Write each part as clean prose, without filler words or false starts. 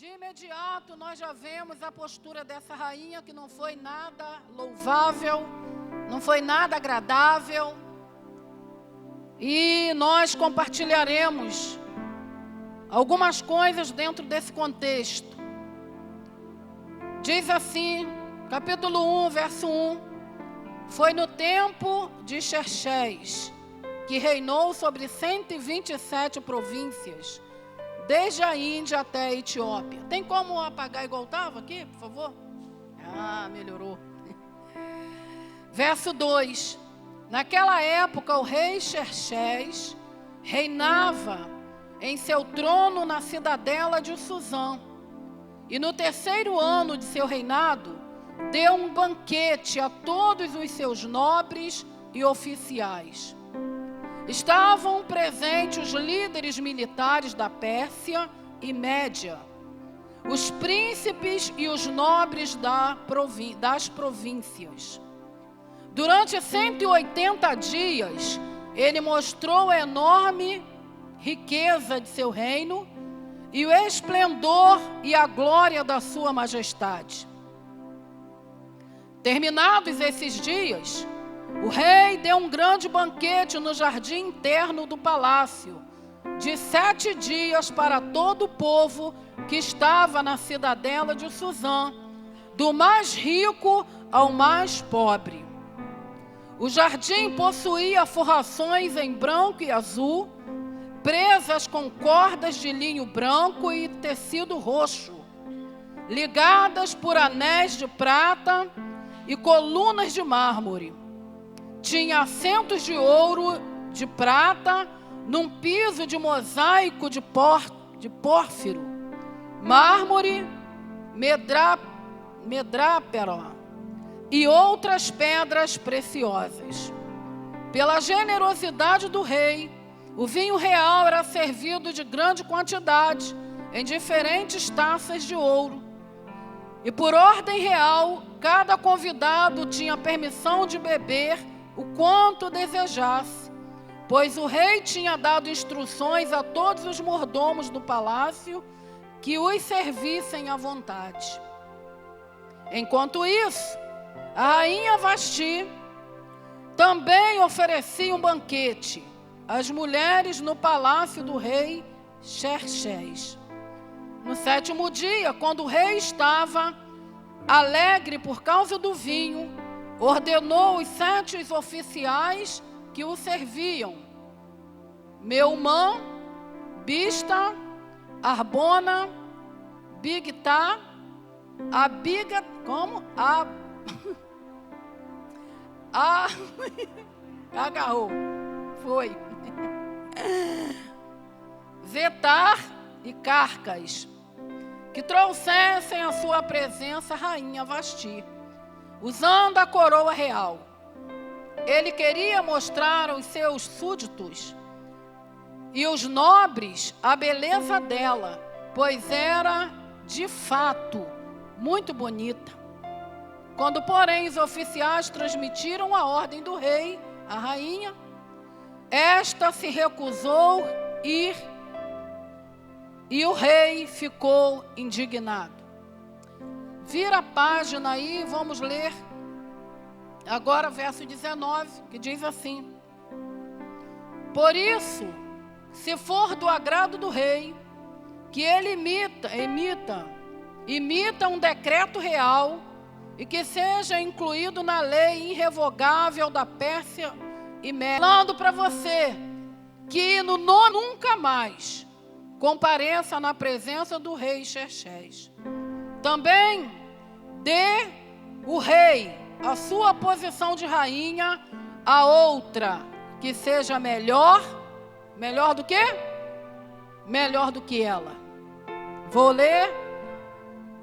De imediato, nós já vemos a postura dessa rainha que não foi nada louvável, não foi nada agradável. E nós compartilharemos algumas coisas dentro desse contexto. Diz assim, capítulo 1, verso 1. Foi no tempo de Xerxes, que reinou sobre 127 províncias, desde a Índia até a Etiópia. Tem como apagar igual estava aqui, por favor? Ah, melhorou. Verso 2. Naquela época, o rei Xerxes reinava em seu trono na cidadela de Suzã. E no terceiro ano de seu reinado, deu um banquete a todos os seus nobres e oficiais. Estavam presentes os líderes militares da Pérsia e Média, os príncipes e os nobres das províncias. Durante 180 dias, ele mostrou a enorme riqueza de seu reino e o esplendor e a glória da sua majestade. Terminados esses dias, o rei deu um grande banquete no jardim interno do palácio, de 7 dias para todo o povo que estava na cidadela de Suzã, do mais rico ao mais pobre. O jardim possuía forrações em branco e azul, presas com cordas de linho branco e tecido roxo, ligadas por anéis de prata e colunas de mármore. Tinha assentos de ouro, de prata, num piso de mosaico de pórfiro, mármore, medrápero e outras pedras preciosas. Pela generosidade do rei, o vinho real era servido de grande quantidade, em diferentes taças de ouro. E por ordem real, cada convidado tinha permissão de beber o quanto desejasse, pois o rei tinha dado instruções a todos os mordomos do palácio que os servissem à vontade. Enquanto isso, a rainha Vasti também oferecia um banquete às mulheres no palácio do rei Xerxes. No 7º dia, quando o rei estava alegre por causa do vinho, ordenou os 7 oficiais que o serviam: Meumã, Bista, Arbona, Bigtá, Abiga, como? Agarrou, foi. Zetar e Carcas, que trouxessem à sua presença a rainha Vasti, usando a coroa real. Ele queria mostrar aos seus súditos e os nobres a beleza dela, pois era, de fato, muito bonita. Quando, porém, os oficiais transmitiram a ordem do rei à rainha, esta se recusou ir e o rei ficou indignado. Vira a página aí, vamos ler agora verso 19, que diz assim: Por isso, se for do agrado do rei, que ele imita um decreto real e que seja incluído na lei irrevogável da Pérsia e Média. Falando para você que no nome nunca mais compareça na presença do rei Xerxes. Também dê o rei a sua posição de rainha a outra que seja melhor do que? Melhor do que ela. Vou ler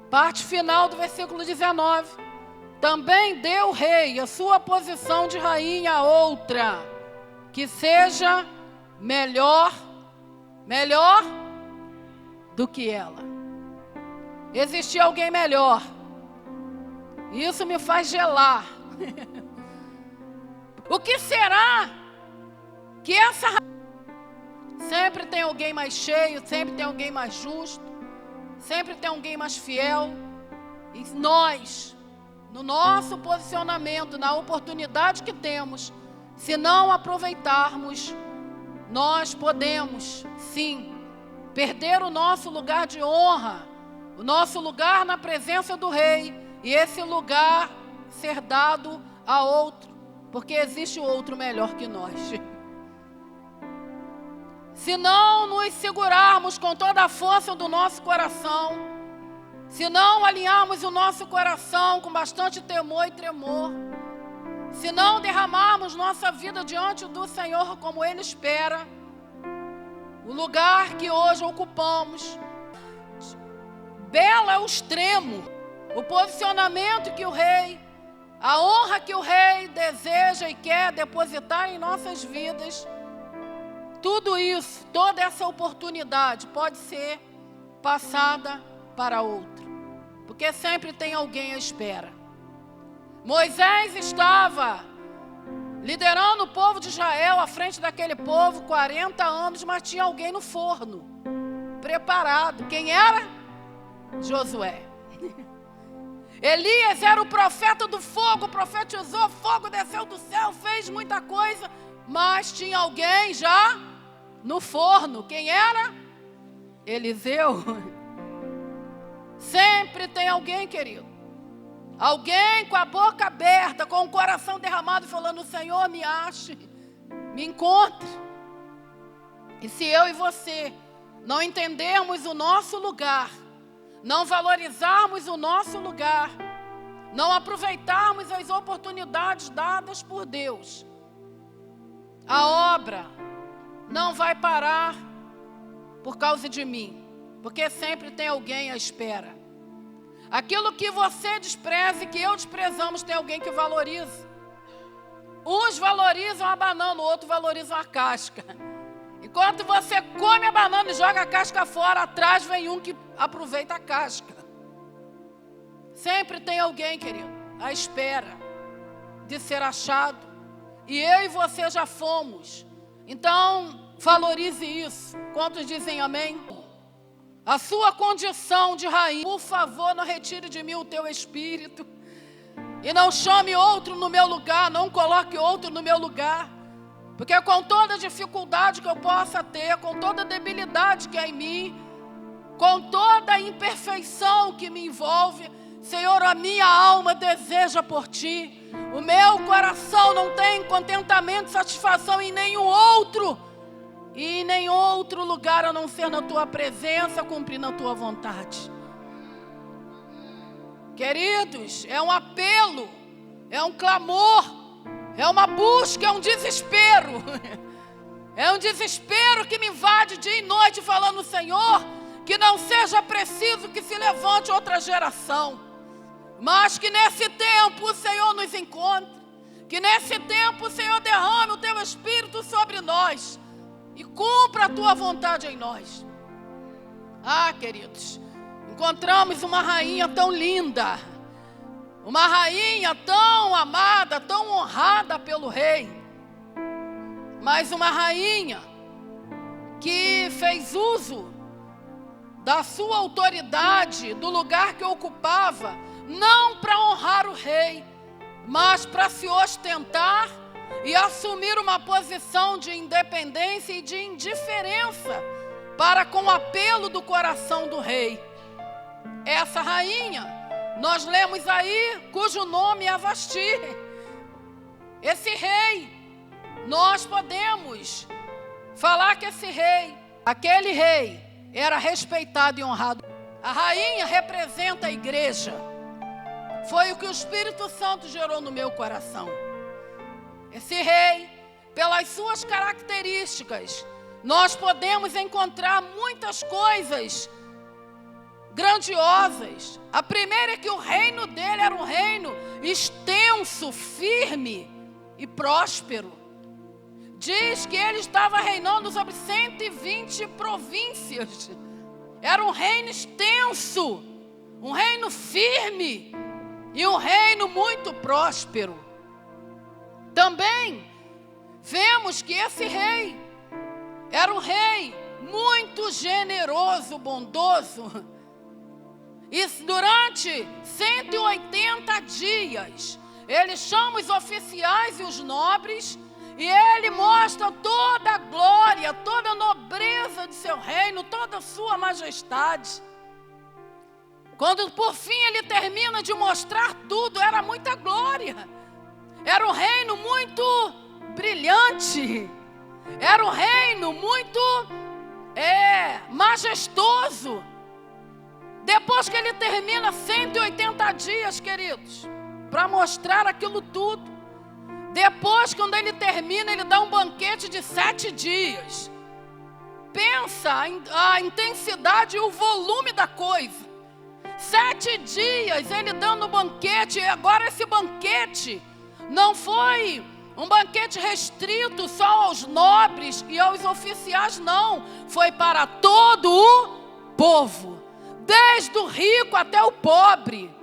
parte final do versículo 19. Também dê o rei a sua posição de rainha a outra que seja melhor do que ela. Existia alguém melhor. Isso me faz gelar. O que será que essa... Sempre tem alguém mais cheio, sempre tem alguém mais justo. Sempre tem alguém mais fiel. E nós, no nosso posicionamento, na oportunidade que temos, se não aproveitarmos, nós podemos, sim, perder o nosso lugar de honra, o nosso lugar na presença do Rei, e esse lugar ser dado a outro, porque existe outro melhor que nós. Se não nos segurarmos com toda a força do nosso coração, se não alinharmos o nosso coração com bastante temor e tremor, se não derramarmos nossa vida diante do Senhor como Ele espera, o lugar que hoje ocupamos, belo é o extremo, o posicionamento que o Rei, a honra que o Rei deseja e quer depositar em nossas vidas, tudo isso, toda essa oportunidade pode ser passada para outro, porque sempre tem alguém à espera. Moisés estava liderando o povo de Israel à frente daquele povo 40 anos, mas tinha alguém no forno, preparado. Quem era? Josué. Elias era o profeta do fogo, profetizou, fogo desceu do céu, fez muita coisa, mas tinha alguém já no forno. Quem era? Eliseu. Sempre tem alguém, querido. Alguém com a boca aberta, com o coração derramado, falando: Senhor, me ache, me encontre. E se eu e você não entendermos o nosso lugar, não valorizarmos o nosso lugar, não aproveitarmos as oportunidades dadas por Deus, a obra não vai parar por causa de mim, porque sempre tem alguém à espera. Aquilo que você despreza e que eu desprezamos, tem alguém que valoriza. Uns valorizam a banana, o outro valoriza a casca. Enquanto você come a banana e joga a casca fora, atrás vem um que aproveita a casca. Sempre tem alguém, querido, à espera de ser achado. E eu e você já fomos. Então, valorize isso. Quantos dizem amém? A sua condição de rainha, por favor, não retire de mim o teu espírito. E não chame outro no meu lugar, não coloque outro no meu lugar. Porque com toda dificuldade que eu possa ter, com toda debilidade que há em mim, com toda a imperfeição que me envolve, Senhor, a minha alma deseja por Ti. O meu coração não tem contentamento, satisfação em nenhum outro. E em nenhum outro lugar a não ser na Tua presença, cumprindo a Tua vontade. Queridos, é um apelo, é um clamor, é uma busca, é um desespero. É um desespero que me invade dia e noite falando: Senhor, que não seja preciso que se levante outra geração, mas que nesse tempo o Senhor nos encontre, que nesse tempo o Senhor derrame o Teu Espírito sobre nós e cumpra a Tua vontade em nós. Ah, queridos, encontramos uma rainha tão linda, uma rainha tão amada, tão honrada pelo rei, mas uma rainha que fez uso da sua autoridade, do lugar que ocupava, não para honrar o rei, mas para se ostentar e assumir uma posição de independência e de indiferença para com o apelo do coração do rei. Essa rainha, nós lemos aí, cujo nome é Vasti. Esse rei, nós podemos falar que esse rei, aquele rei, era respeitado e honrado. A rainha representa a igreja. Foi o que o Espírito Santo gerou no meu coração. Esse rei, pelas suas características, nós podemos encontrar muitas coisas grandiosas. A primeira é que o reino dele era um reino extenso, firme e próspero. Diz que ele estava reinando sobre 120 províncias. Era um reino extenso, um reino firme e um reino muito próspero. Também vemos que esse rei era um rei muito generoso, bondoso. E durante 180 dias, ele chama os oficiais e os nobres, e ele mostra toda a glória, toda a nobreza de seu reino, toda a sua majestade. Quando por fim ele termina de mostrar tudo, era muita glória. Era um reino muito brilhante. Era um reino muito majestoso. Depois que ele termina 180 dias, queridos, para mostrar aquilo tudo. Depois, quando ele termina, ele dá um banquete de 7 dias. Pensa a intensidade e o volume da coisa. 7 dias ele dando um banquete. E agora esse banquete não foi um banquete restrito só aos nobres e aos oficiais, não. Foi para todo o povo, desde o rico até o pobre.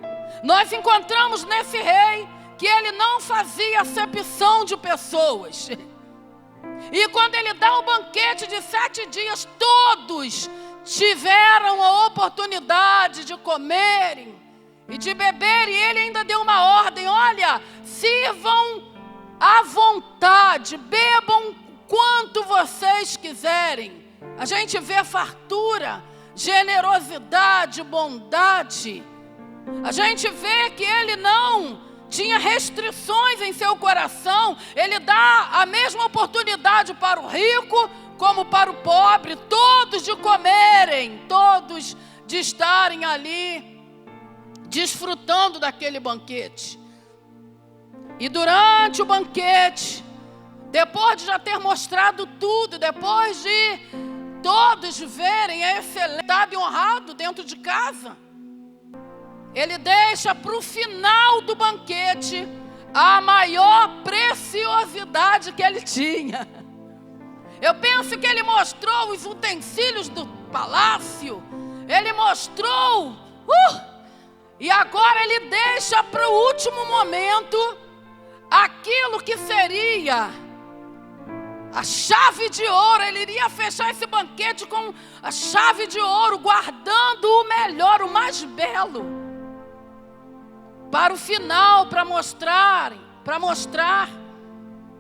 Nós encontramos nesse rei que ele não fazia acepção de pessoas. E quando ele dá um banquete de 7 dias, todos tiveram a oportunidade de comerem e de beberem. E ele ainda deu uma ordem: olha, sirvam à vontade, bebam quanto vocês quiserem. A gente vê fartura, generosidade, bondade. A gente vê que ele não tinha restrições em seu coração. Ele dá a mesma oportunidade para o rico como para o pobre, todos de comerem, todos de estarem ali desfrutando daquele banquete. E durante o banquete, depois de já ter mostrado tudo, depois de todos verem a excelência e honrado dentro de casa, ele deixa para o final do banquete a maior preciosidade que ele tinha. Eu penso que ele mostrou os utensílios do palácio, ele mostrou, e agora ele deixa para o último momento aquilo que seria a chave de ouro. Ele iria fechar esse banquete com a chave de ouro, guardando o melhor, o mais belo, para o final, para mostrar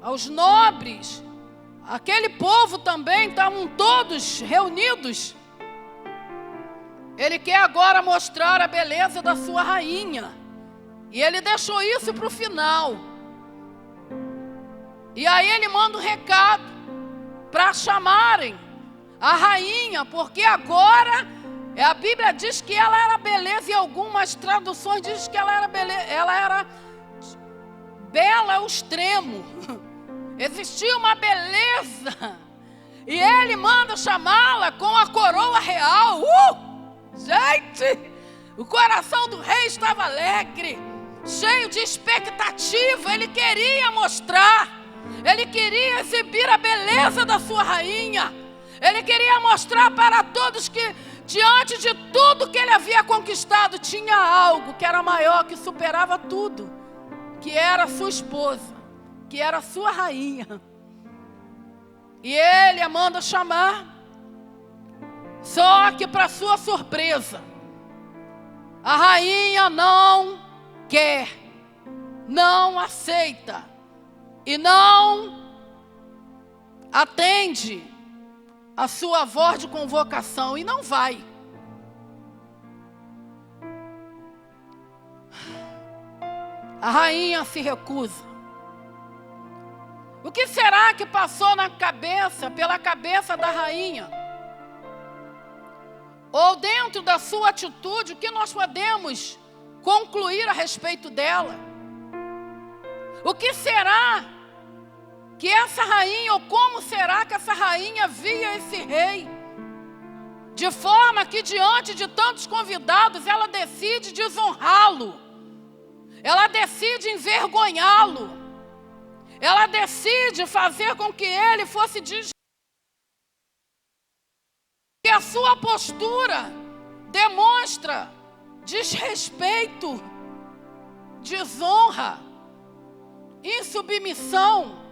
aos nobres. Aquele povo também estavam todos reunidos. Ele quer agora mostrar a beleza da sua rainha. E ele deixou isso para o final. E aí ele manda um recado para chamarem a rainha, porque agora a Bíblia diz que ela era beleza, e algumas traduções dizem que ela era bela ao extremo. Existia uma beleza. E ele manda chamá-la com a coroa real. Gente, o coração do rei estava alegre, cheio de expectativa. Ele queria mostrar, ele queria exibir a beleza da sua rainha. Ele queria mostrar para todos que, diante de tudo que ele havia conquistado, tinha algo que era maior, que superava tudo, que era sua esposa, que era sua rainha. E ele a manda chamar. Só que, para sua surpresa, a rainha não quer, não aceita e não atende a sua voz de convocação, e não vai. A rainha se recusa. O que será que passou pela cabeça da rainha? Ou dentro da sua atitude, o que nós podemos concluir a respeito dela? O que será que essa rainha, ou como será que essa rainha via esse rei? De forma que, diante de tantos convidados, ela decide desonrá-lo. Ela decide envergonhá-lo. Ela decide fazer com que ele fosse que a sua postura demonstra desrespeito, desonra, insubmissão,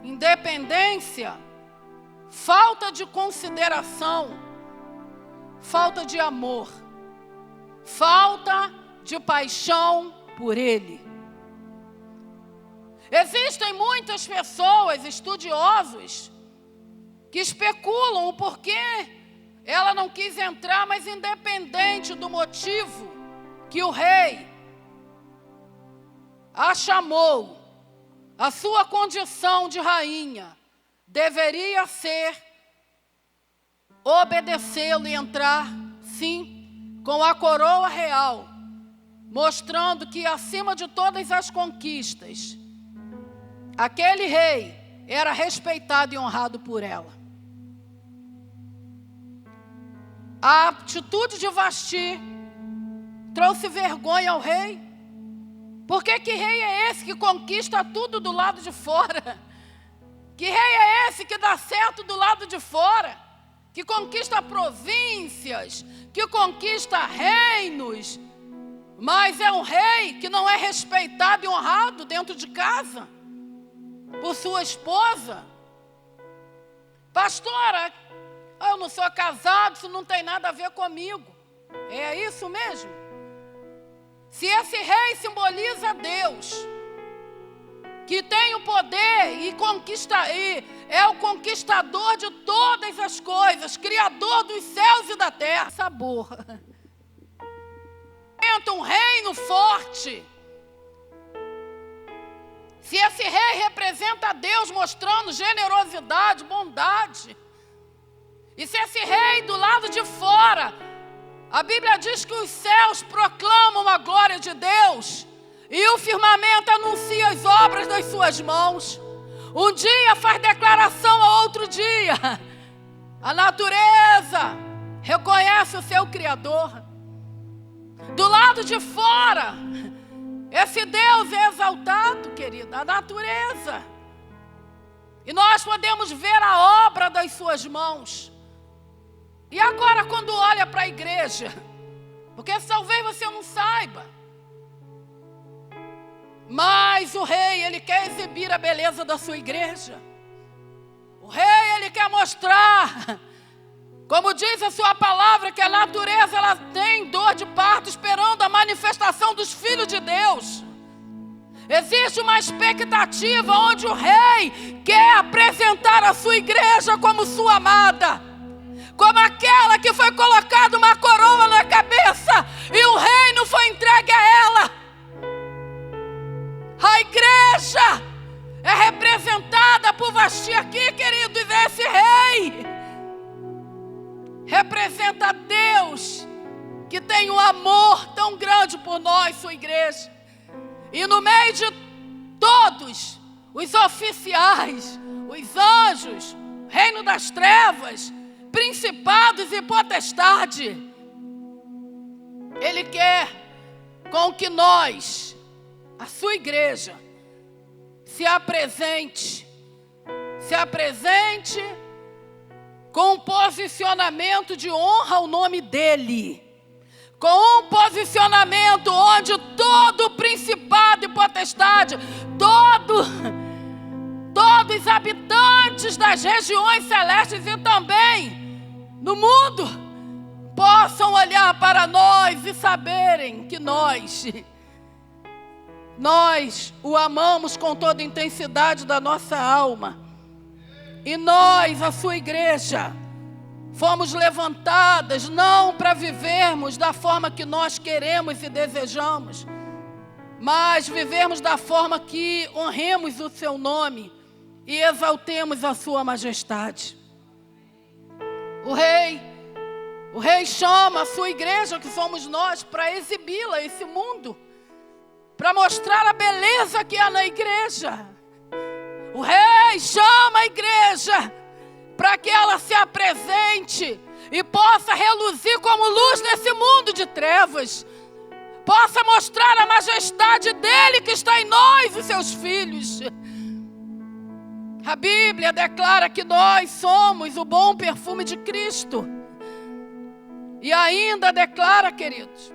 independência, falta de consideração, falta de amor. falta de paixão por Ele. Existem muitas pessoas, estudiosos, que especulam o porquê ela não quis entrar, mas independente do motivo que o rei a chamou, a sua condição de rainha deveria ser obedecê-lo e entrar, sim, com a coroa real, mostrando que acima de todas as conquistas, aquele rei era respeitado e honrado por ela. A atitude de Vasti trouxe vergonha ao rei. Porque que rei é esse que conquista tudo do lado de fora? Que rei é esse que dá certo do lado de fora? Que conquista províncias, que conquista reinos, mas é um rei que não é respeitado e honrado dentro de casa por sua esposa. Pastora, eu não sou casado, isso não tem nada a ver comigo. É isso mesmo? Se esse rei simboliza Deus, que tem o poder e é o conquistador de todas as coisas, criador dos céus e da terra. Sabor. Um reino forte. Se esse rei representa Deus mostrando generosidade, bondade, e se esse rei do lado de fora, a Bíblia diz que os céus proclamam a glória de Deus e o firmamento anuncia as obras das suas mãos. Um dia faz declaração a outro dia. A natureza reconhece o seu Criador. Do lado de fora, esse Deus é exaltado, querida, a natureza. E nós podemos ver a obra das suas mãos. E agora quando olha para a igreja, porque talvez você não saiba, mas o rei, ele quer exibir a beleza da sua igreja. O rei, ele quer mostrar, como diz a sua palavra, que a natureza, ela tem dor de parto esperando a manifestação dos filhos de Deus. Existe uma expectativa onde o rei quer apresentar a sua igreja como sua amada, como aquela que foi colocada uma coroa na cabeça e o reino foi entregue a ela. A igreja é representada por Vasti aqui, queridos. Esse rei representa Deus, que tem um amor tão grande por nós, sua igreja. E no meio de todos os oficiais, os anjos, reino das trevas, principados e potestade, Ele quer com que nós, a sua igreja, se apresente com um posicionamento de honra ao nome dEle, com um posicionamento onde todo principado e potestade, todos os habitantes das regiões celestes e também no mundo, possam olhar para nós e saberem que nós o amamos com toda a intensidade da nossa alma. E nós, a sua igreja, fomos levantadas não para vivermos da forma que nós queremos e desejamos, mas vivermos da forma que honremos o seu nome e exaltemos a sua majestade. O rei chama a sua igreja, que somos nós, para exibi-la a esse mundo, para mostrar a beleza que há na igreja. O rei chama a igreja para que ela se apresente e possa reluzir como luz nesse mundo de trevas, possa mostrar a majestade dele que está em nós, os seus filhos. A Bíblia declara que nós somos o bom perfume de Cristo. E ainda declara, queridos,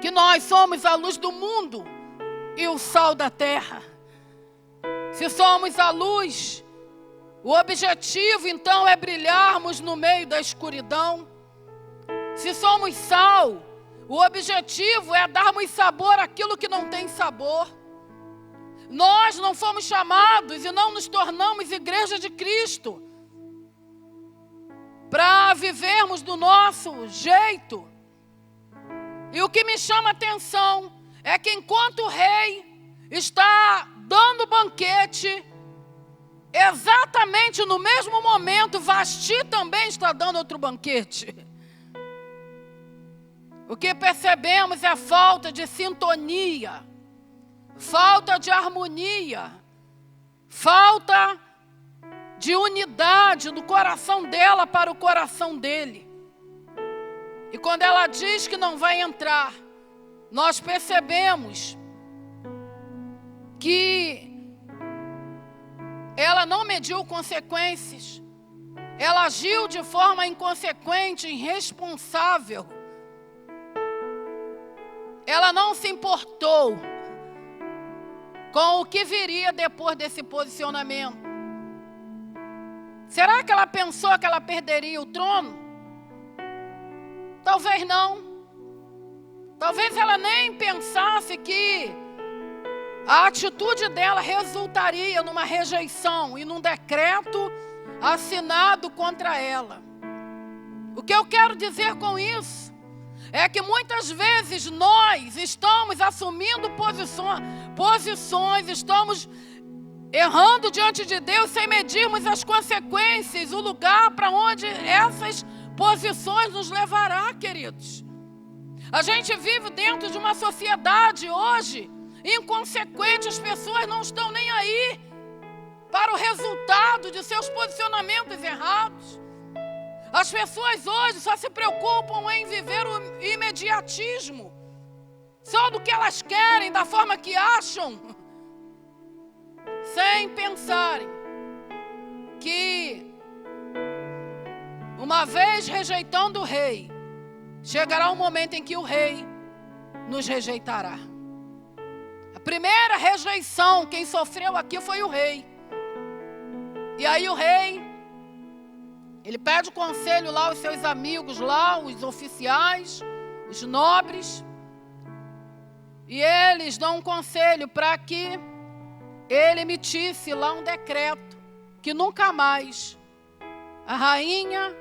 que nós somos a luz do mundo e o sal da terra. Se somos a luz, o objetivo então é brilharmos no meio da escuridão. Se somos sal, O objetivo é darmos sabor àquilo que não tem sabor. Nós não fomos chamados e não nos tornamos igreja de Cristo para vivermos do nosso jeito. E o que me chama a atenção é que enquanto o rei está dando banquete, exatamente no mesmo momento, Vasti também está dando outro banquete. O que percebemos é a falta de sintonia, falta de harmonia, falta de unidade do coração dela para o coração dele. E quando ela diz que não vai entrar, nós percebemos que ela não mediu consequências, ela agiu de forma inconsequente, irresponsável. Ela não se importou com o que viria depois desse posicionamento. Será que ela pensou que ela perderia o trono? Talvez não. Talvez ela nem pensasse que a atitude dela resultaria numa rejeição e num decreto assinado contra ela. O que eu quero dizer com isso é que muitas vezes nós estamos assumindo posições, estamos errando diante de Deus sem medirmos as consequências, o lugar para onde essas posições nos levará, queridos. A gente vive dentro de uma sociedade hoje inconsequente, as pessoas não estão nem aí para o resultado de seus posicionamentos errados. As pessoas hoje só se preocupam em viver o imediatismo, só do que elas querem, da forma que acham, sem pensarem que, uma vez rejeitando o rei, chegará um momento em que o rei nos rejeitará. A primeira rejeição, quem sofreu aqui foi o rei. E aí o rei, ele pede conselho lá aos seus amigos lá, os oficiais, os nobres. E eles dão um conselho para que ele emitisse lá um decreto que nunca mais a rainha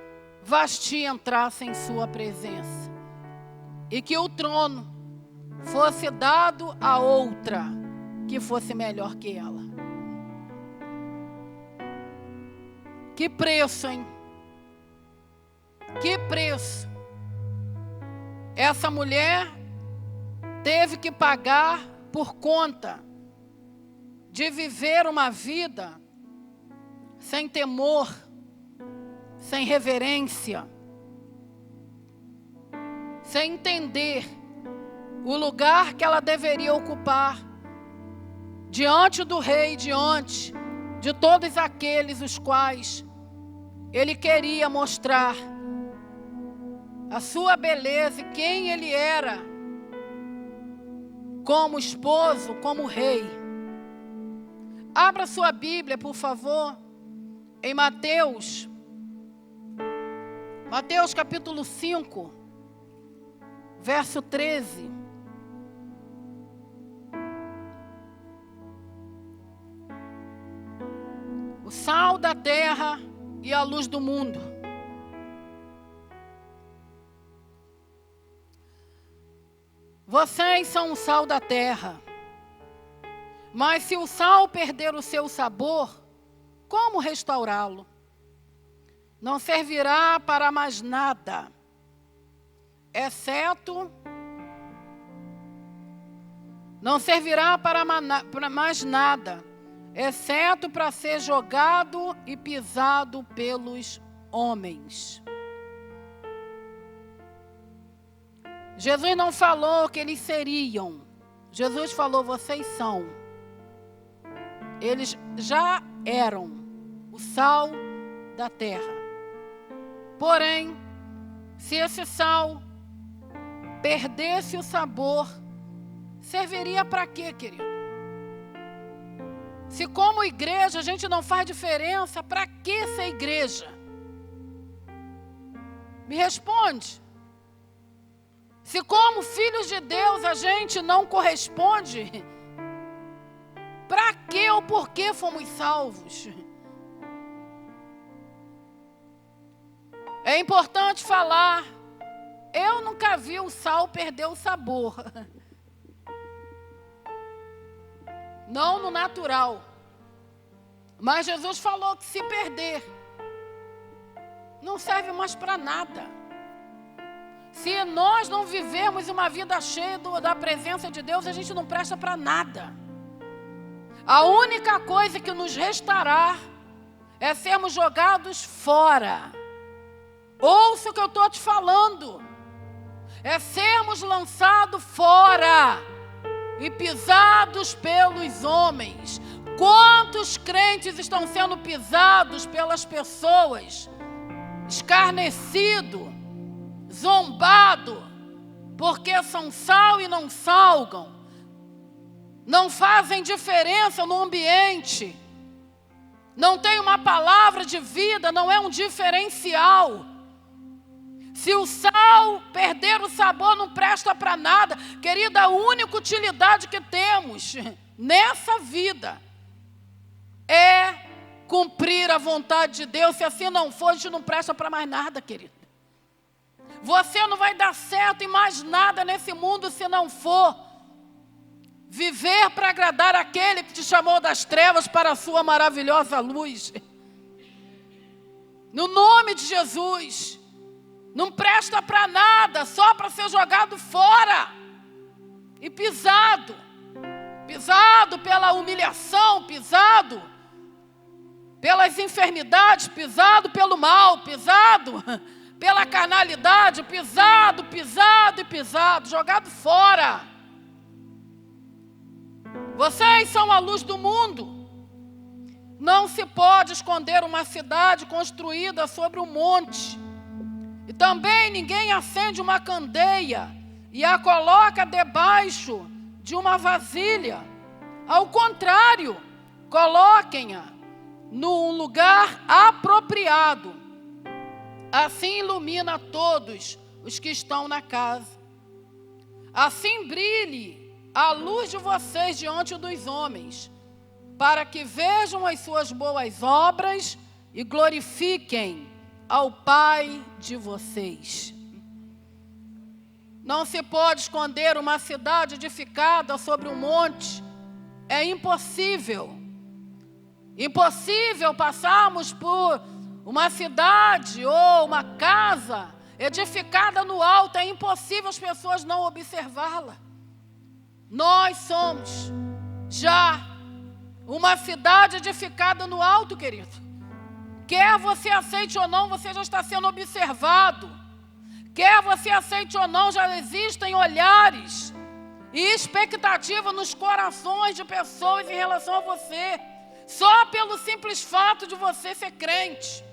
Vasti entrasse em sua presença. E que o trono fosse dado a outra que fosse melhor que ela. Que preço, hein? Que preço essa mulher teve que pagar por conta de viver uma vida sem temor, sem reverência, sem entender o lugar que ela deveria ocupar diante do rei, diante de todos aqueles os quais ele queria mostrar a sua beleza e quem ele era como esposo, como rei. Abra sua Bíblia, por favor, em Mateus capítulo 5, verso 13. O sal da terra e a luz do mundo. Vocês são o sal da terra. Mas se o sal perder o seu sabor, como restaurá-lo? Não servirá para mais nada, exceto... Não servirá para mais nada, exceto para ser jogado e pisado pelos homens. Jesus não falou que eles seriam. Jesus falou, vocês são. Eles já eram o sal da terra. Porém, se esse sal perdesse o sabor, serviria para quê, querido? Se como igreja a gente não faz diferença, para que ser igreja? Me responde. Se como filhos de Deus a gente não corresponde, para que ou por que fomos salvos? É importante falar, eu nunca vi o sal perder o sabor. Não no natural. Mas Jesus falou que se perder, não serve mais para nada. Se nós não vivermos uma vida cheia da presença de Deus, a gente não presta para nada. A única coisa que nos restará é sermos jogados fora. Ouça o que eu estou te falando. É sermos lançados fora e pisados pelos homens. Quantos crentes estão sendo pisados pelas pessoas, escarnecido, zombado, porque são sal e não salgam, não fazem diferença no ambiente, não tem uma palavra de vida, não é um diferencial. Se o sal perder o sabor, não presta para nada. Querida, a única utilidade que temos nessa vida é cumprir a vontade de Deus. Se assim não for, a gente não presta para mais nada, querido. Você não vai dar certo em mais nada nesse mundo se não for viver para agradar aquele que te chamou das trevas para a sua maravilhosa luz. No nome de Jesus. Não presta para nada, só para ser jogado fora e pisado. Pisado pela humilhação, pisado pelas enfermidades, pisado pelo mal, pisado pela carnalidade, pisado, pisado e pisado, jogado fora. Vocês são a luz do mundo. Não se pode esconder uma cidade construída sobre um monte. E também ninguém acende uma candeia e a coloca debaixo de uma vasilha. Ao contrário, coloquem-a num lugar apropriado. Assim ilumina todos os que estão na casa. Assim brilhe a luz de vocês diante dos homens, para que vejam as suas boas obras e glorifiquem ao Pai de vocês. Não se pode esconder uma cidade edificada sobre um monte. É impossível. Impossível passarmos por uma cidade ou uma casa edificada no alto. É impossível as pessoas não observá-la. Nós somos já uma cidade edificada no alto, querido. Quer você aceite ou não, você já está sendo observado. Quer você aceite ou não, já existem olhares e expectativa nos corações de pessoas em relação a você. Só pelo simples fato de você ser crente.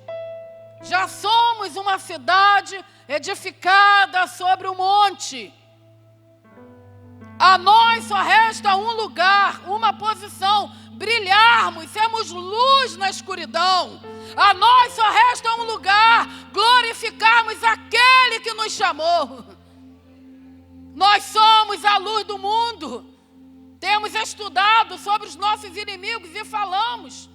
Já somos uma cidade edificada sobre um monte. A nós só resta um lugar, uma posição: brilharmos, sermos luz na escuridão. A nós só resta um lugar: glorificarmos aquele que nos chamou. Nós somos a luz do mundo. Temos estudado sobre os nossos inimigos e falamos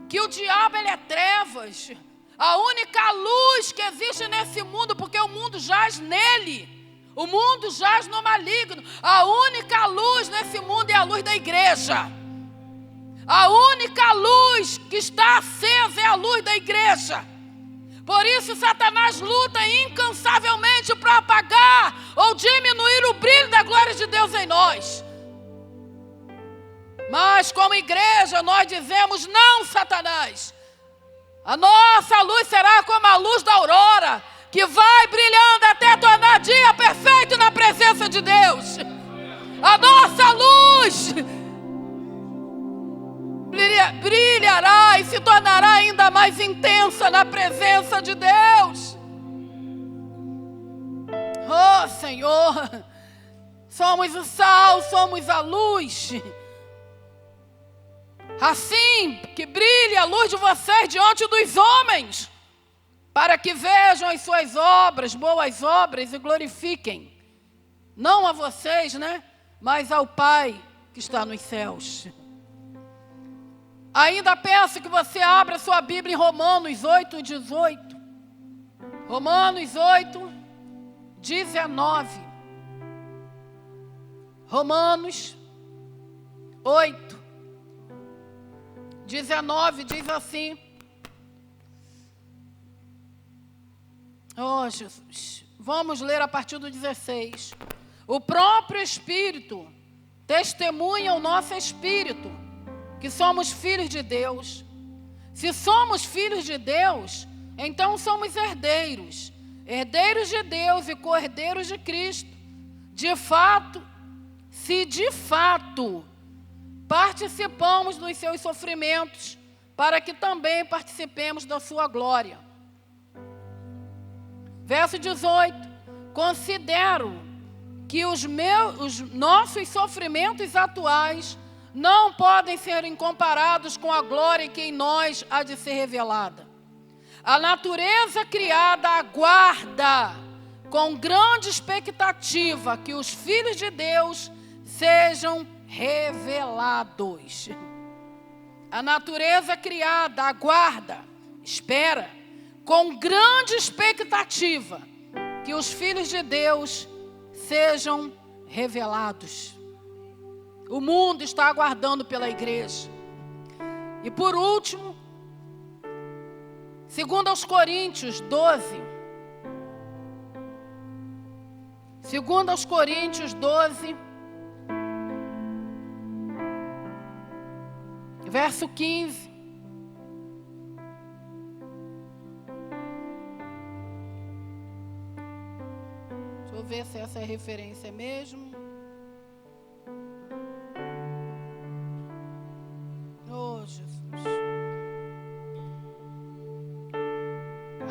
que o diabo ele é trevas. A única luz que existe nesse mundo, porque o mundo jaz nele. O mundo jaz no maligno. A única luz nesse mundo é a luz da igreja. A única luz que está acesa é a luz da igreja. Por isso Satanás luta incansavelmente para apagar ou diminuir o brilho da glória de Deus em nós. Mas como igreja nós dizemos: não, Satanás. A nossa luz será como a luz da aurora, que vai brilhando até tornar dia perfeito na presença de Deus. A nossa luz brilhará e se tornará ainda mais intensa na presença de Deus. Oh, Senhor, somos o sal, somos a luz. Assim que brilhe a luz de vocês diante dos homens, para que vejam as suas obras, boas obras, e glorifiquem Não a vocês, né? Mas ao Pai que está nos céus. Ainda peço que você abra sua Bíblia em Romanos 8:18. Romanos 8:19. Romanos 8:19 diz assim. Oh, Jesus. Vamos ler a partir do 16. O próprio Espírito testemunha ao nosso espírito que somos filhos de Deus. Se somos filhos de Deus, então somos herdeiros. Herdeiros de Deus e co-herdeiros de Cristo. De fato, se de fato participamos dos seus sofrimentos, para que também participemos da sua glória. Verso 18. Considero que os nossos sofrimentos atuais não podem ser comparados com a glória que em nós há de ser revelada. A natureza criada aguarda com grande expectativa que os filhos de Deus sejam revelados. A natureza criada aguarda, espera, com grande expectativa que os filhos de Deus sejam revelados. O mundo está aguardando pela igreja. E por último, segundo aos Coríntios 12. Segundo aos Coríntios 12, verso 15. Deixa eu ver se essa é referência mesmo. Oh, Jesus.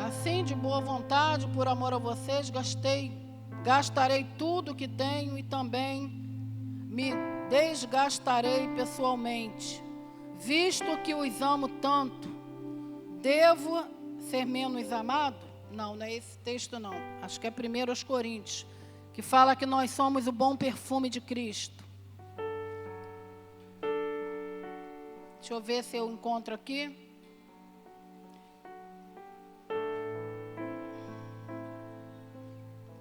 Assim, de boa vontade, por amor a vocês, gastarei tudo o que tenho e também me desgastarei pessoalmente. Visto que os amo tanto, devo ser menos amado? Não, não é esse texto não. Acho que é 1 aos Coríntios, que fala que nós somos o bom perfume de Cristo. Deixa eu ver se eu encontro aqui.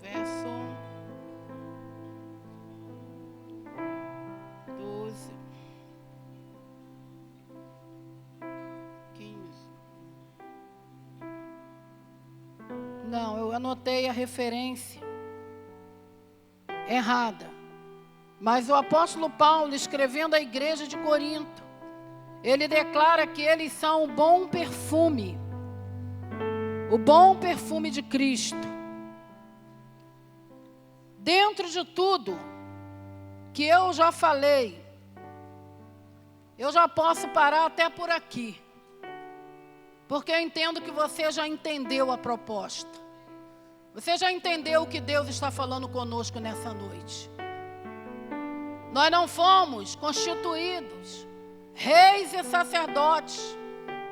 Verso 12. 15. Não, eu anotei a referência errada. Mas o apóstolo Paulo, escrevendo à igreja de Corinto, ele declara que eles são o bom perfume de Cristo. Dentro de tudo que eu já falei, eu já posso parar até por aqui, porque eu entendo que você já entendeu a proposta. Você já entendeu o que Deus está falando conosco nessa noite. Nós não fomos constituídos reis e sacerdotes.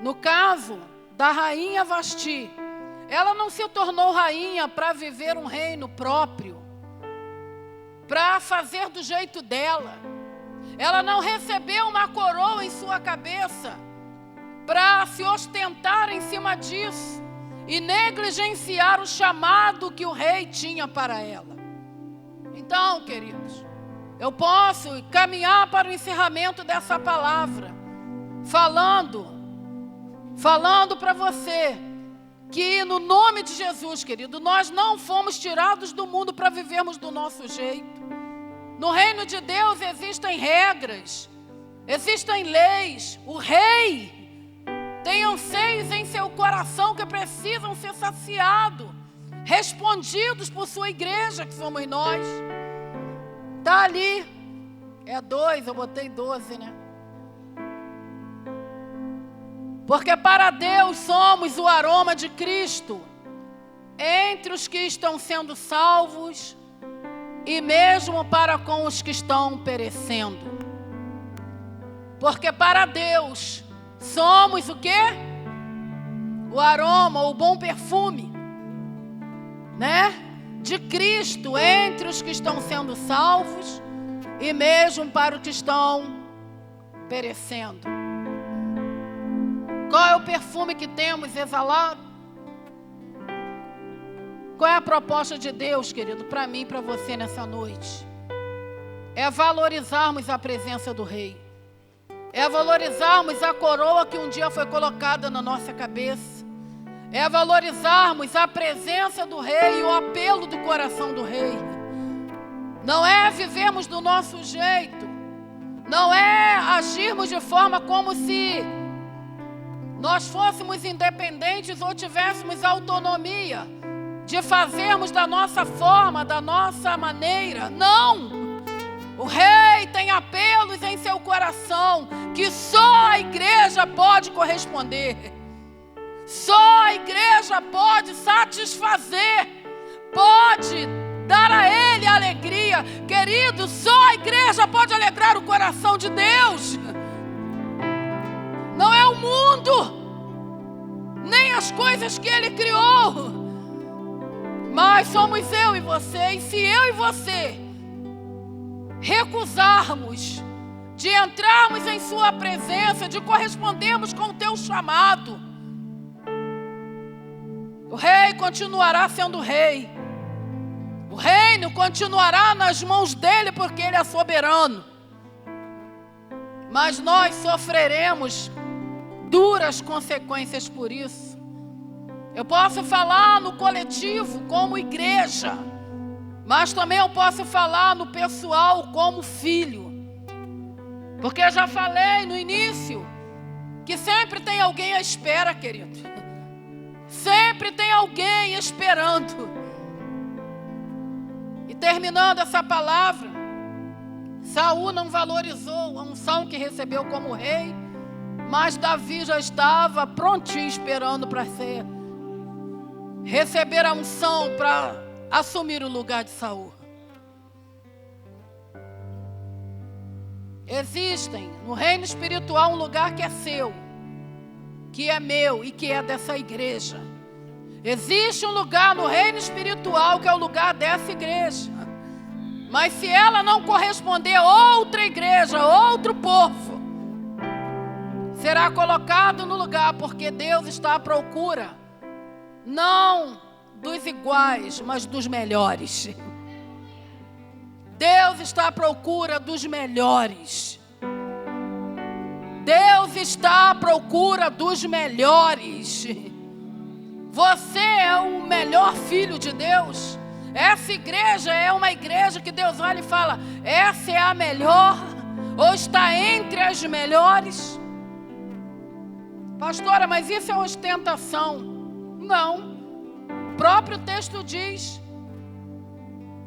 No caso da rainha Vasti, ela não se tornou rainha para viver um reino próprio, para fazer do jeito dela. Ela não recebeu uma coroa em sua cabeça para se ostentar em cima disso e negligenciar o chamado que o rei tinha para ela. Então, queridos, eu posso caminhar para o encerramento dessa palavra, falando para você que no nome de Jesus, querido, nós não fomos tirados do mundo para vivermos do nosso jeito. No reino de Deus existem regras, existem leis. O rei tem anseios em seu coração que precisam ser saciados, respondidos por sua igreja, que somos nós. Está ali, é 2, eu botei 12, né? Porque para Deus somos o aroma de Cristo entre os que estão sendo salvos e mesmo para com os que estão perecendo. Porque para Deus somos o quê? O aroma, o bom perfume, né? de Cristo entre os que estão sendo salvos e mesmo para os que estão perecendo. Qual é o perfume que temos exalado? Qual é a proposta de Deus, querido, para mim e para você nessa noite? É valorizarmos a presença do Rei. É valorizarmos a coroa que um dia foi colocada na nossa cabeça. É valorizarmos a presença do Rei e o apelo do coração do Rei. Não é vivermos do nosso jeito. Não é agirmos de forma como se nós fôssemos independentes ou tivéssemos autonomia de fazermos da nossa forma, da nossa maneira. Não! O Rei tem apelos em seu coração que só a igreja pode corresponder. Só a igreja pode satisfazer, pode dar a Ele alegria. Querido, só a igreja pode alegrar o coração de Deus. Não é o mundo, nem as coisas que Ele criou. Mas somos eu e você. E se eu e você recusarmos de entrarmos em sua presença, de correspondermos com o teu chamado, o Rei continuará sendo Rei. O reino continuará nas mãos dele, porque ele é soberano. Mas nós sofreremos duras consequências por isso. Eu posso falar no coletivo como igreja, mas também eu posso falar no pessoal como filho. Porque eu já falei no início que sempre tem alguém à espera, querido. Sempre tem alguém esperando. E terminando essa palavra, Saul não valorizou a unção que recebeu como rei, mas Davi já estava prontinho esperando para receber a unção para assumir o lugar de Saul. Existem no reino espiritual um lugar que é seu, que é meu e que é dessa igreja. Existe um lugar no reino espiritual que é o lugar dessa igreja. Mas se ela não corresponder a outra igreja, outro povo, será colocado no lugar, porque Deus está à procura, não dos iguais, mas dos melhores. Deus está à procura dos melhores. Deus está à procura dos melhores. Você é o melhor filho de Deus. Essa igreja é uma igreja que Deus olha e fala: essa é a melhor, ou está entre as melhores. Pastora, mas isso é ostentação. Não. O próprio texto diz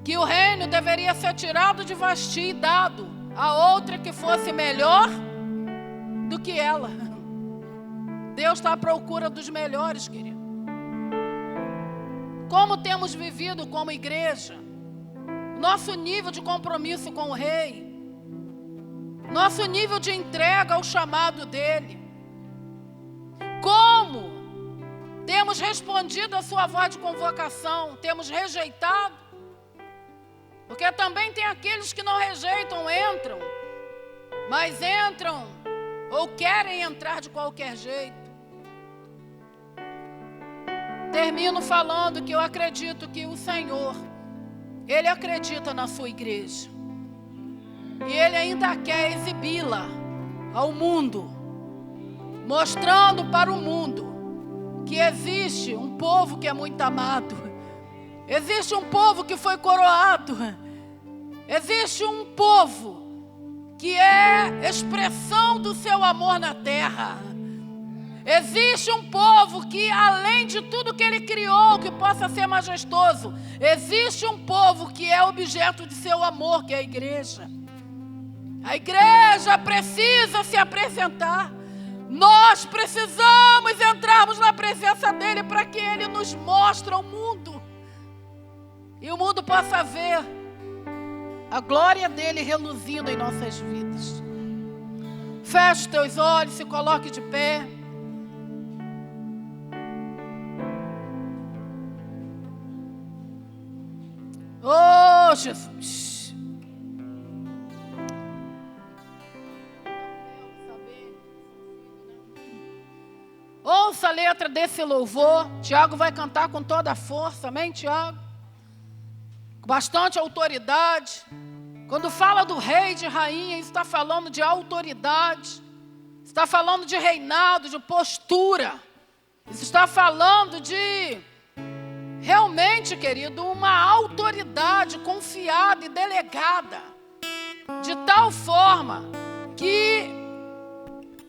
que o reino deveria ser tirado de Vasti e dado a outra que fosse melhor do que ela. Deus está à procura dos melhores, querido. Como temos vivido como igreja, nosso nível de compromisso com o Rei, nosso nível de entrega ao chamado dEle, como temos respondido a sua voz de convocação, temos rejeitado, porque também tem aqueles que não rejeitam, entram, mas entram ou querem entrar de qualquer jeito. Termino falando que eu acredito que o Senhor, Ele acredita na sua igreja. E Ele ainda quer exibi-la ao mundo, mostrando para o mundo que existe um povo que é muito amado. Existe um povo que foi coroado. Existe um povo que é expressão do seu amor na terra. Existe um povo que, além de tudo que Ele criou, que possa ser majestoso, existe um povo que é objeto de seu amor, que é a igreja. A igreja precisa se apresentar. Nós precisamos entrarmos na presença dEle para que Ele nos mostre ao mundo. E o mundo possa ver a glória dEle reluzindo em nossas vidas. Feche os teus olhos, se coloque de pé. Oh, Jesus. Ouça a letra desse louvor. Tiago vai cantar com toda a força. Amém, Tiago? Com bastante autoridade. Quando fala do rei e de rainha, isso está falando de autoridade. Está falando de reinado, de postura. Isso está falando de, realmente, querido, uma autoridade confiada e delegada. De tal forma que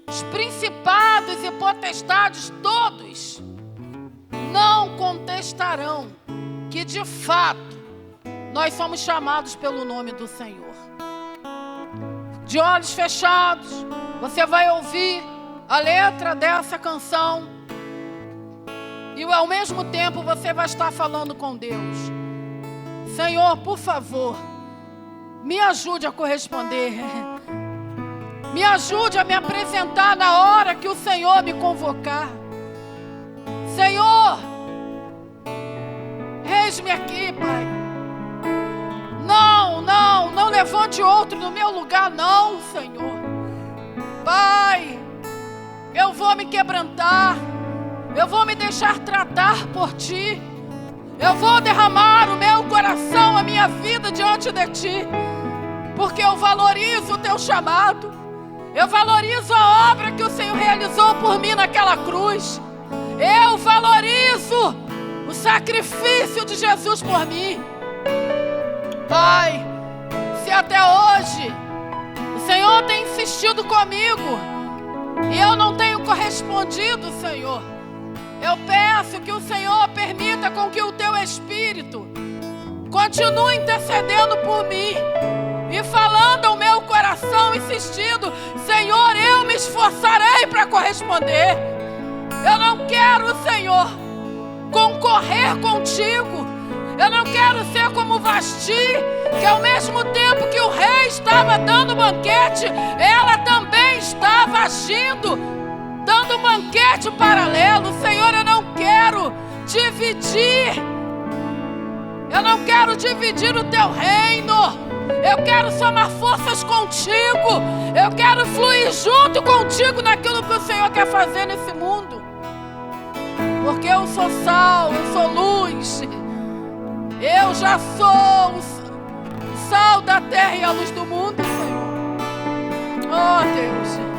os principados e potestades todos não contestarão que, de fato, nós somos chamados pelo nome do Senhor. De olhos fechados, você vai ouvir a letra dessa canção e ao mesmo tempo você vai estar falando com Deus. Senhor, por favor, me ajude a corresponder. Me ajude a me apresentar na hora que o Senhor me convocar. Senhor, eis-me aqui, Pai. Não levante outro no meu lugar, não, Senhor. Pai, eu vou me quebrantar, eu vou me deixar tratar por Ti, eu vou derramar o meu coração, a minha vida diante de Ti, porque eu valorizo o Teu chamado, eu valorizo a obra que o Senhor realizou por mim naquela cruz, eu valorizo o sacrifício de Jesus por mim. Pai, se até hoje o Senhor tem insistido comigo e eu não tenho correspondido, Senhor, eu peço que o Senhor permita com que o Teu Espírito continue intercedendo por mim e falando ao meu coração, insistindo: Senhor, eu me esforçarei para corresponder. Eu não quero, Senhor, concorrer contigo. Eu não quero ser como Vasti, que ao mesmo tempo que o rei estava dando banquete, ela também estava agindo, dando um banquete paralelo. Senhor, eu não quero dividir. Eu não quero dividir o Teu reino. Eu quero somar forças contigo. Eu quero fluir junto contigo naquilo que o Senhor quer fazer nesse mundo. Porque eu sou sal, eu sou luz. Eu já sou o sal da terra e a luz do mundo, Senhor. Oh, Deus.